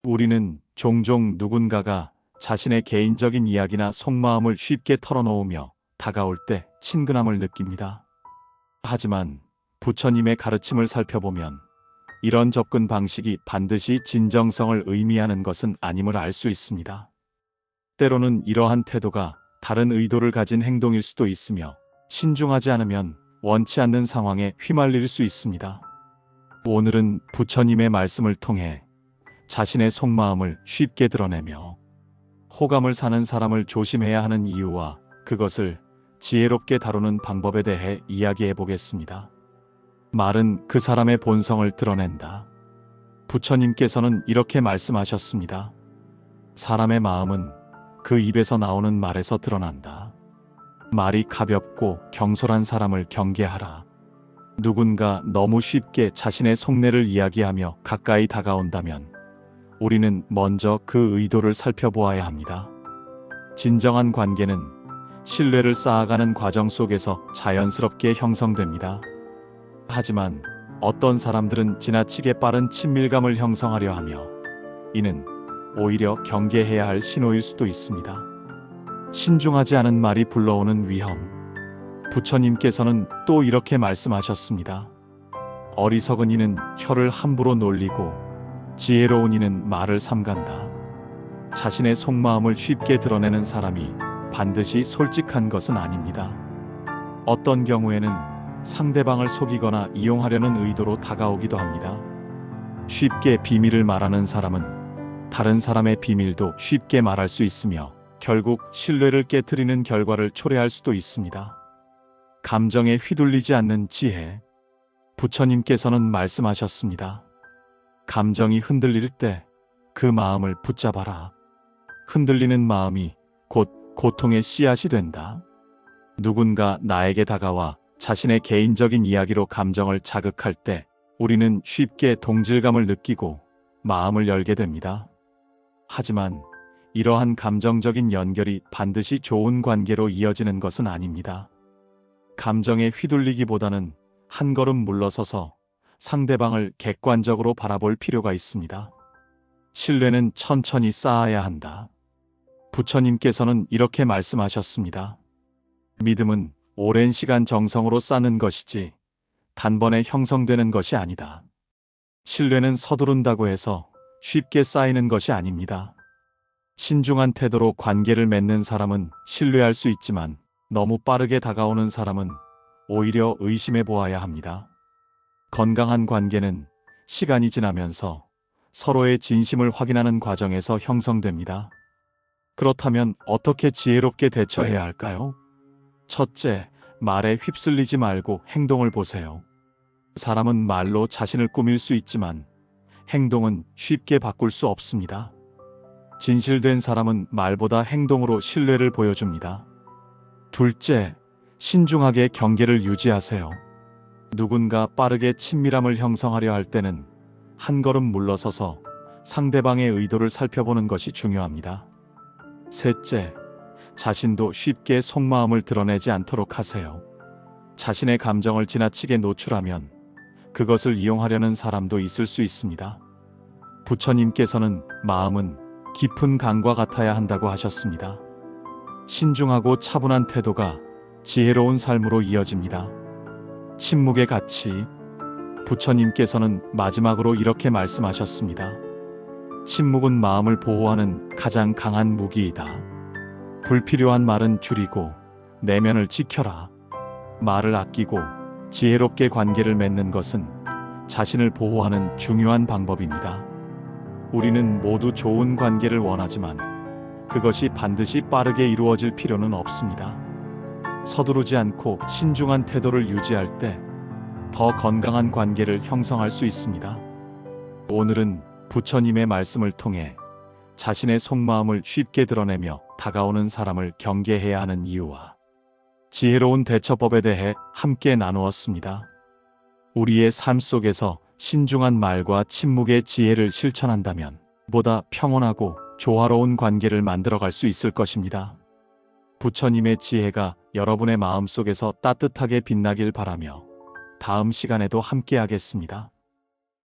우리는 종종 누군가가 자신의 개인적인 이야기나 속마음을 쉽게 털어놓으며 다가올 때 친근함을 느낍니다. 하지만 부처님의 가르침을 살펴보면 이런 접근 방식이 반드시 진정성을 의미하는 것은 아님을 알 수 있습니다. 때로는 이러한 태도가 다른 의도를 가진 행동일 수도 있으며 신중하지 않으면 원치 않는 상황에 휘말릴 수 있습니다. 오늘은 부처님의 말씀을 통해 자신의 속마음을 쉽게 드러내며 호감을 사는 사람을 조심해야 하는 이유와 그것을 지혜롭게 다루는 방법에 대해 이야기해 보겠습니다. 말은 그 사람의 본성을 드러낸다. 부처님께서는 이렇게 말씀하셨습니다. 사람의 마음은 그 입에서 나오는 말에서 드러난다. 말이 가볍고 경솔한 사람을 경계하라. 누군가 너무 쉽게 자신의 속내를 이야기하며 가까이 다가온다면 우리는 먼저 그 의도를 살펴보아야 합니다. 진정한 관계는 신뢰를 쌓아가는 과정 속에서 자연스럽게 형성됩니다. 하지만 어떤 사람들은 지나치게 빠른 친밀감을 형성하려 하며 이는 오히려 경계해야 할 신호일 수도 있습니다. 신중하지 않은 말이 불러오는 위험. 부처님께서는 또 이렇게 말씀하셨습니다. 어리석은 이는 혀를 함부로 놀리고 지혜로운 이는 말을 삼간다. 자신의 속마음을 쉽게 드러내는 사람이 반드시 솔직한 것은 아닙니다. 어떤 경우에는 상대방을 속이거나 이용하려는 의도로 다가오기도 합니다. 쉽게 비밀을 말하는 사람은 다른 사람의 비밀도 쉽게 말할 수 있으며 결국 신뢰를 깨트리는 결과를 초래할 수도 있습니다. 감정에 휘둘리지 않는 지혜. 부처님께서는 말씀하셨습니다. 감정이 흔들릴 때 그 마음을 붙잡아라. 흔들리는 마음이 곧 고통의 씨앗이 된다. 누군가 나에게 다가와 자신의 개인적인 이야기로 감정을 자극할 때 우리는 쉽게 동질감을 느끼고 마음을 열게 됩니다. 하지만 이러한 감정적인 연결이 반드시 좋은 관계로 이어지는 것은 아닙니다. 감정에 휘둘리기보다는 한 걸음 물러서서 상대방을 객관적으로 바라볼 필요가 있습니다. 신뢰는 천천히 쌓아야 한다. 부처님께서는 이렇게 말씀하셨습니다. 믿음은 오랜 시간 정성으로 쌓는 것이지 단번에 형성되는 것이 아니다. 신뢰는 서두른다고 해서 쉽게 쌓이는 것이 아닙니다. 신중한 태도로 관계를 맺는 사람은 신뢰할 수 있지만 너무 빠르게 다가오는 사람은 오히려 의심해 보아야 합니다. 건강한 관계는 시간이 지나면서 서로의 진심을 확인하는 과정에서 형성됩니다. 그렇다면 어떻게 지혜롭게 대처해야 할까요? 첫째, 말에 휩쓸리지 말고 행동을 보세요. 사람은 말로 자신을 꾸밀 수 있지만 행동은 쉽게 바꿀 수 없습니다. 진실된 사람은 말보다 행동으로 신뢰를 보여줍니다. 둘째, 신중하게 경계를 유지하세요. 누군가 빠르게 친밀함을 형성하려 할 때는 한 걸음 물러서서 상대방의 의도를 살펴보는 것이 중요합니다. 셋째, 자신도 쉽게 속마음을 드러내지 않도록 하세요. 자신의 감정을 지나치게 노출하면 그것을 이용하려는 사람도 있을 수 있습니다. 부처님께서는 마음은 깊은 강과 같아야 한다고 하셨습니다. 신중하고 차분한 태도가 지혜로운 삶으로 이어집니다. 침묵의 가치. 부처님께서는 마지막으로 이렇게 말씀하셨습니다. 침묵은 마음을 보호하는 가장 강한 무기이다. 불필요한 말은 줄이고 내면을 지켜라. 말을 아끼고 지혜롭게 관계를 맺는 것은 자신을 보호하는 중요한 방법입니다. 우리는 모두 좋은 관계를 원하지만 그것이 반드시 빠르게 이루어질 필요는 없습니다. 서두르지 않고 신중한 태도를 유지할 때 더 건강한 관계를 형성할 수 있습니다. 오늘은 부처님의 말씀을 통해 자신의 속마음을 쉽게 드러내며 다가오는 사람을 경계해야 하는 이유와 지혜로운 대처법에 대해 함께 나누었습니다. 우리의 삶 속에서 신중한 말과 침묵의 지혜를 실천한다면 보다 평온하고 조화로운 관계를 만들어갈 수 있을 것입니다. 부처님의 지혜가 여러분의 마음 속에서 따뜻하게 빛나길 바라며 다음 시간에도 함께하겠습니다.